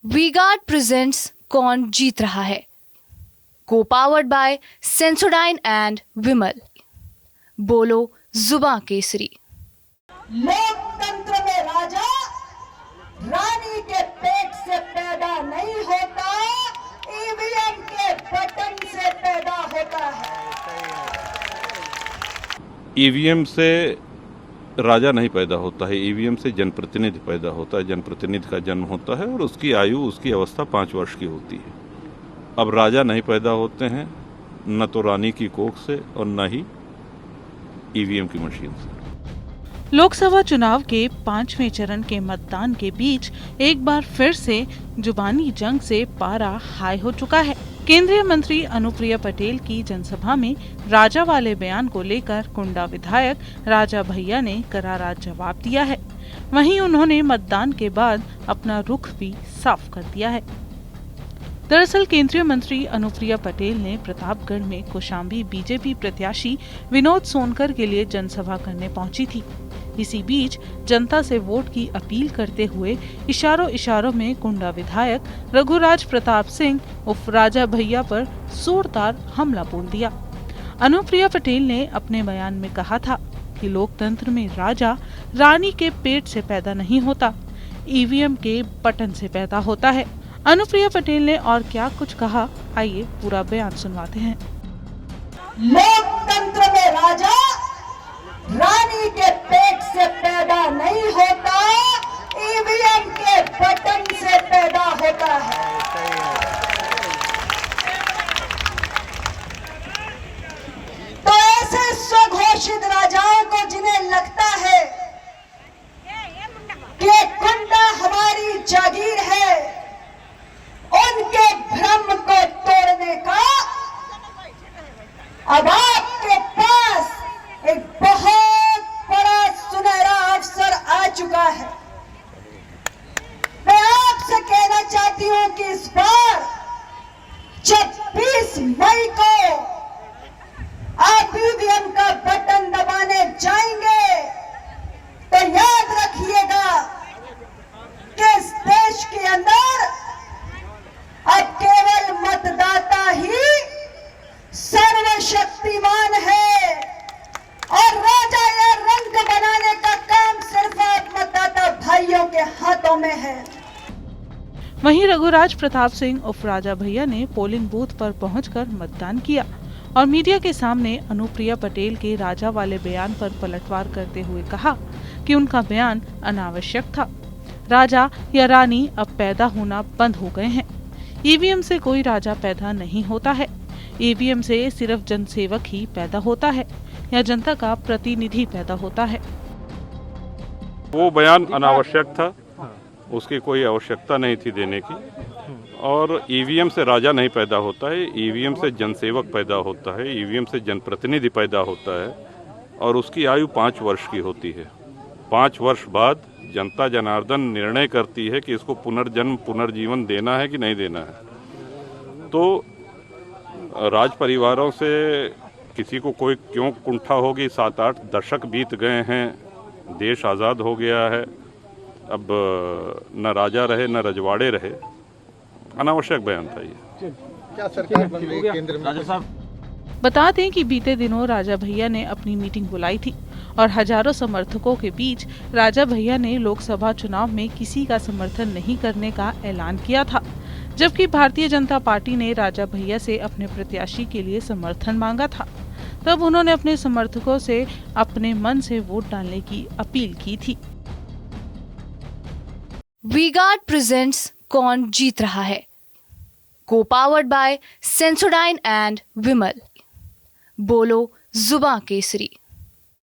V-Guard presents कौन जीत रहा है, को पावर्ड बाय सेंसोडाइन एंड विमल। बोलो जुबां केसरी। लोकतंत्र में राजा रानी के पेट से पैदा नहीं होता, ईवीएम के बटन से पैदा होता है। ईवीएम से राजा नहीं पैदा होता है, ईवीएम से जनप्रतिनिधि पैदा होता है। जनप्रतिनिधि का जन्म होता है और उसकी आयु, उसकी अवस्था 5 वर्ष की होती है। अब राजा नहीं पैदा होते हैं, न तो रानी की कोख से और न ही ईवीएम की मशीन से। लोकसभा चुनाव के 5वें चरण के मतदान के बीच एक बार फिर से जुबानी जंग से पारा हाई हो चुका है। केंद्रीय मंत्री अनुप्रिया पटेल की जनसभा में राजा वाले बयान को लेकर कुंडा विधायक राजा भैया ने करारा जवाब दिया है। वहीं उन्होंने मतदान के बाद अपना रुख भी साफ कर दिया है। दरअसल केंद्रीय मंत्री अनुप्रिया पटेल ने प्रतापगढ़ में कौशाम्बी बीजेपी प्रत्याशी विनोद सोनकर के लिए जनसभा करने पहुंची थी। इसी बीच जनता से वोट की अपील करते हुए इशारों में कुंडा विधायक रघुराज प्रताप सिंह उर्फ राजा भैया पर जोरदार हमला बोल दिया। अनुप्रिया पटेल ने अपने बयान में कहा था कि लोकतंत्र में राजा रानी के पेट से पैदा नहीं होता, ईवीएम के बटन से पैदा होता है। अनुप्रिया पटेल ने और क्या कुछ कहा, आइए पूरा बयान सुनवाते हैं। लोकतंत्र में राजा रानी के पेट से पैदा नहीं होता, ईवीएम के बटन से पैदा होता है। तो ऐसे स्वघोषित राजाओं को जिन्हें लगता है कि कुंडा हमारी जागीर है, उनके भ्रम को तोड़ने का अब आपके पास एक बहुत बड़ा सुनहरा अवसर आ चुका है। मैं आपसे कहना चाहती हूं कि इस बार 26 मई को आप ईवीएम का बटन दबाने जाएंगे तो याद रखिएगा कि इस देश के अंदर अब केवल मतदाता ही सर्वशक्तिमान है और राजा या रंग बनाने का काम सिर्फ आप मतदाता भाइयों के हाथों में है। वहीं रघुराज प्रताप सिंह उर्फ राजा भैया ने पोलिंग बूथ पर पहुंचकर मतदान किया और मीडिया के सामने अनुप्रिया पटेल के राजा वाले बयान पर पलटवार करते हुए कहा कि उनका बयान अनावश्यक था। राजा या रानी अब पैदा होना बंद हो गए हैं। ईवीएम से कोई राजा पैदा नहीं होता है, ईवीएम से सिर्फ जनसेवक ही पैदा होता है या जनता का प्रतिनिधि पैदा होता है। वो बयान अनावश्यक था, उसकी कोई आवश्यकता नहीं थी देने की। और ईवीएम से राजा नहीं पैदा होता है, ईवीएम से जनसेवक पैदा होता है, ईवीएम से जनप्रतिनिधि पैदा होता है और उसकी आयु 5 वर्ष की होती है। 5 वर्ष बाद जनता जनार्दन निर्णय करती है कि इसको पुनर्जन्म पुनर्जीवन देना है कि नहीं देना है। तो राज परिवारों से किसी को कोई क्यों कुंठा होगी, 7-8 दशक बीत गए हैं, देश आज़ाद हो गया है, अब न राजा रहे न रजवाड़े रहे। अनावश्यक बयान था ये। क्या सरकार बन रही है केंद्र में? राजा साहब, बता दें कि बीते दिनों राजा भैया ने अपनी मीटिंग बुलाई थी और हजारों समर्थकों के बीच राजा भैया ने लोकसभा चुनाव में किसी का समर्थन नहीं करने का ऐलान किया था, जबकि भारतीय जनता पार्टी ने राजा भैया से अपने प्रत्याशी के लिए समर्थन मांगा था। तब उन्होंने अपने समर्थकों से अपने मन से वोट डालने की अपील की थी। वी-गार्ड प्रेजेंट्स कौन जीत रहा है, को पावर्ड बाय सेंसोडाइन एंड विमल। बोलो जुबां केसरी।